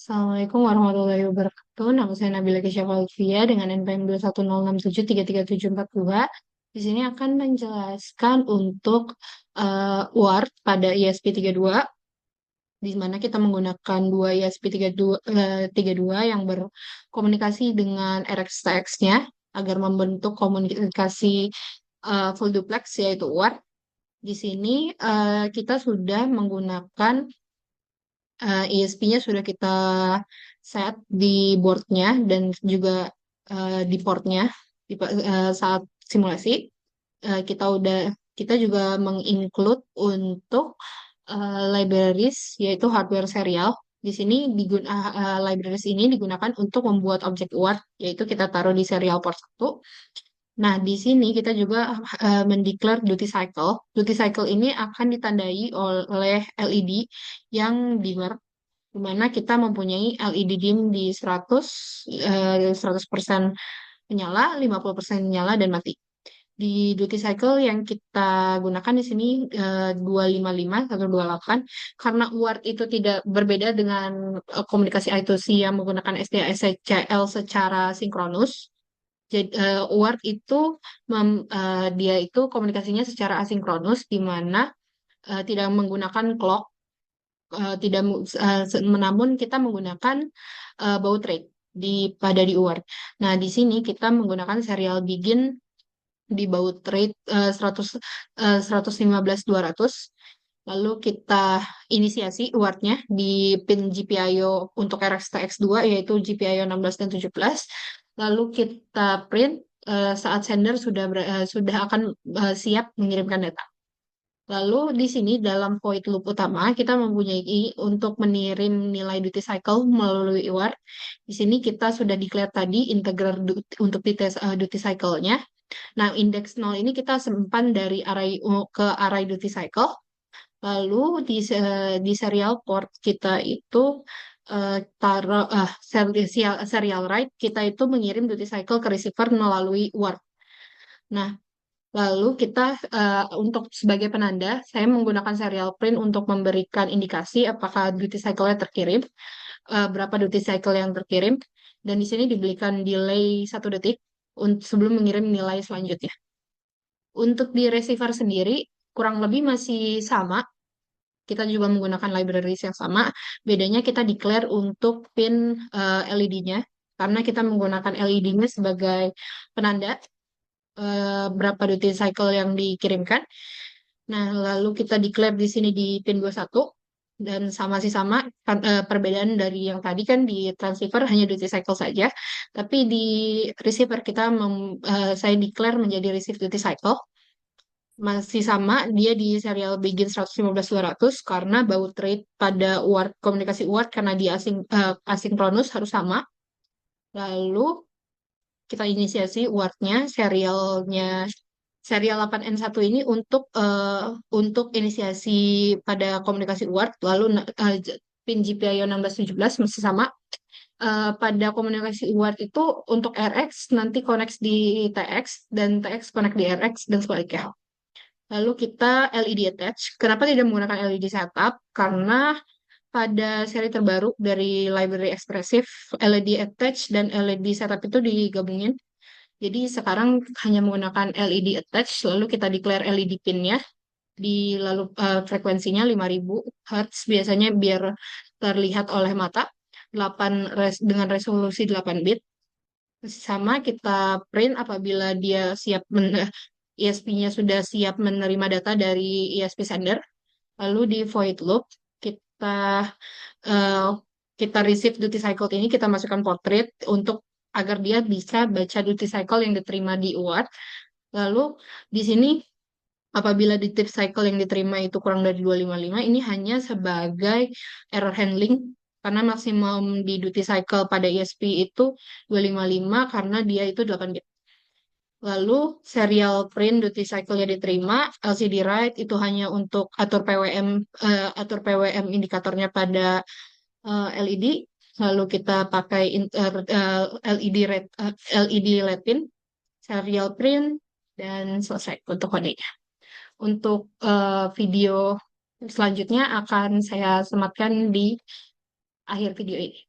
Assalamualaikum warahmatullahi wabarakatuh. Nama saya Nabila Kesya Falvia dengan NPM 21067334742. Di sini akan menjelaskan untuk Word pada ESP32, di mana kita menggunakan dua ESP32 yang berkomunikasi dengan RxTX-nya agar membentuk komunikasi full duplex yaitu Word. Di sini kita sudah menggunakan ESP-nya sudah kita set di boardnya dan juga di portnya saat simulasi. Kita juga menginclude untuk libraries yaitu hardware serial. Di sini libraries ini digunakan untuk membuat objek UART, yaitu kita taruh di serial port 1. Nah, di sini kita juga mendeclare duty cycle. Duty cycle ini akan ditandai oleh LED yang dimmer, di mana kita mempunyai LED dim di 100% menyala, 50% menyala, dan mati. Di duty cycle yang kita gunakan di sini 255 atau 28, karena UART itu tidak berbeda dengan komunikasi I2C yang menggunakan SDA-SCL secara sinkronus. Jadi UART itu dia itu komunikasinya secara asinkronus, di mana tidak menggunakan clock, tidak namun kita menggunakan baud rate pada di UART. Nah, di sini kita menggunakan serial begin di baud rate 115.200. Lalu kita inisiasi UART-nya di pin GPIO untuk RxTX2 yaitu GPIO 16 dan 17. Lalu kita print saat sender sudah akan siap mengirimkan data. Lalu di sini dalam void loop utama kita mempunyai untuk mengirim nilai duty cycle melalui UART. Di sini kita sudah declare tadi integer untuk duty cycle-nya. Nah, indeks 0 ini kita simpan dari ke array duty cycle. Lalu di serial port kita itu taruh serial write kita itu mengirim duty cycle ke receiver melalui UART. Nah, lalu kita untuk sebagai penanda, saya menggunakan serial print untuk memberikan indikasi apakah duty cycle-nya terkirim, berapa duty cycle yang terkirim, dan di sini diberikan delay 1 detik sebelum mengirim nilai selanjutnya. Untuk di receiver sendiri, kurang lebih masih sama. Kita juga menggunakan libraries yang sama. Bedanya kita declare untuk pin LED-nya, karena kita menggunakan LED-nya sebagai penanda berapa duty cycle yang dikirimkan. Nah, lalu kita declare di sini di pin 21 dan sama, perbedaan dari yang tadi kan di transceiver hanya duty cycle saja, tapi di receiver saya declare menjadi receive duty cycle. Masih sama, dia di serial begin 115.200 karena baud rate pada UART, komunikasi UART karena dia asinkronus harus sama. Lalu kita inisiasi UART-nya, serial 8N1 ini untuk inisiasi pada komunikasi UART, lalu pin GPIO 1617 masih sama. Pada komunikasi UART itu untuk RX nanti connect di TX dan TX connect di RX dan sebaliknya. Lalu kita LED attach. Kenapa tidak menggunakan LED setup? Karena pada seri terbaru dari library Expressive, LED attach dan LED setup itu digabungin. Jadi sekarang hanya menggunakan LED attach, lalu kita declare LED pin-nya, lalu frekuensinya 5000 Hz biasanya biar terlihat oleh mata, dengan resolusi 8 bit. Sama kita print apabila dia ESP-nya sudah siap menerima data dari ESP sender. Lalu di void loop kita eh, kita receive duty cycle ini kita masukkan portrait untuk agar dia bisa baca duty cycle yang diterima di UART. Lalu di sini apabila duty cycle yang diterima itu kurang dari 255, ini hanya sebagai error handling karena maksimum di duty cycle pada ESP itu 255 karena dia itu 8 bit. Lalu serial print duty cycle-nya diterima, LCD write itu hanya untuk atur PWM indikatornya pada LED. Lalu kita pakai LED LED pin, serial print, dan selesai untuk kodenya. Untuk video selanjutnya akan saya sematkan di akhir video ini.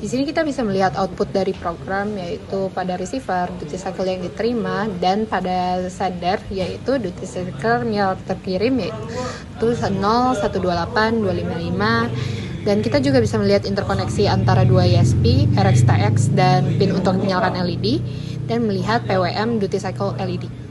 Di sini kita bisa melihat output dari program, yaitu pada receiver duty cycle yang diterima, dan pada sender yaitu duty cycle yang terkirim yaitu 0, 128, 255. Dan kita juga bisa melihat interkoneksi antara dua ISP, RxTX, dan pin untuk menyalakan LED, dan melihat PWM duty cycle LED.